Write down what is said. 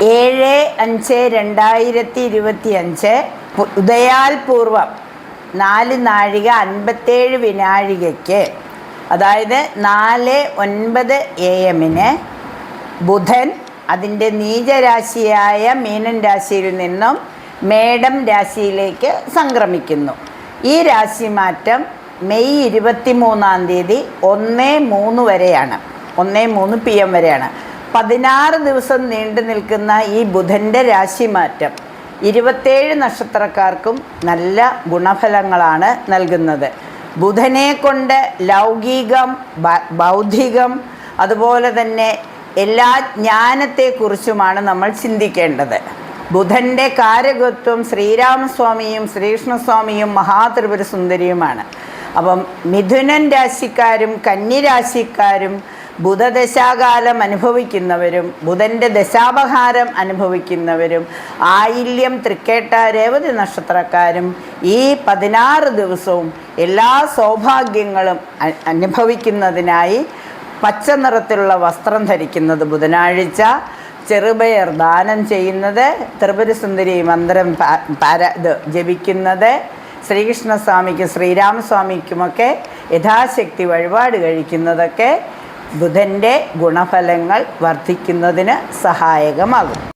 7/5/2025 ഉദയാൽ പൂർവം 4 നാഴിക 57 വിനാഴികയ്ക്ക്, അതായത് 4:09 AM ബുധൻ അതിൻ്റെ നീചരാശിയായ മീനൻ രാശിയിൽ നിന്നും മേടം രാശിയിലേക്ക് സംക്രമിക്കുന്നു. ഈ രാശിമാറ്റം മെയ് 23-ാം തീയതി 1:03 വരെയാണ്, 1:03 PM വരെയാണ്. 16 ദിവസം നീണ്ടു നിൽക്കുന്ന ഈ ബുധൻ്റെ രാശിമാറ്റം 27 നക്ഷത്രക്കാർക്കും നല്ല ഗുണഫലങ്ങളാണ് നൽകുന്നത്. ബുധനെ കൊണ്ട് ലൗകികം, ബൗദ്ധികം, അതുപോലെ തന്നെ എല്ലാ ജ്ഞാനത്തെക്കുറിച്ചുമാണ് നമ്മൾ ചിന്തിക്കേണ്ടത്. ബുധൻ്റെ കാരകത്വം ശ്രീരാമസ്വാമിയും ശ്രീകൃഷ്ണസ്വാമിയും മഹാത്രിപുര സുന്ദരിയുമാണ്. അപ്പം മിഥുനൻ രാശിക്കാരും കന്നിരാശിക്കാരും ബുധദശാകാലം അനുഭവിക്കുന്നവരും ബുധൻ്റെ ദശാപഹാരം അനുഭവിക്കുന്നവരും ആയില്യം, തൃക്കേട്ട, രേവതി നക്ഷത്രക്കാരും ഈ 16 ദിവസവും എല്ലാ സൗഭാഗ്യങ്ങളും അനുഭവിക്കുന്നതിനായി പച്ച നിറത്തിലുള്ള വസ്ത്രം ധരിക്കുന്നത്, ബുധനാഴ്ച ചെറുപയർ ദാനം ചെയ്യുന്നത്, ത്രിപുരസുന്ദരി മന്ത്രം ജപിക്കുന്നത്, ശ്രീകൃഷ്ണസ്വാമിക്കും ശ്രീരാമസ്വാമിക്കുമൊക്കെ യഥാശക്തി വഴിപാട് കഴിക്കുന്നതൊക്കെ ബുധൻ്റെ ഗുണഫലങ്ങൾ വർദ്ധിക്കുന്നതിന് സഹായകമാകും.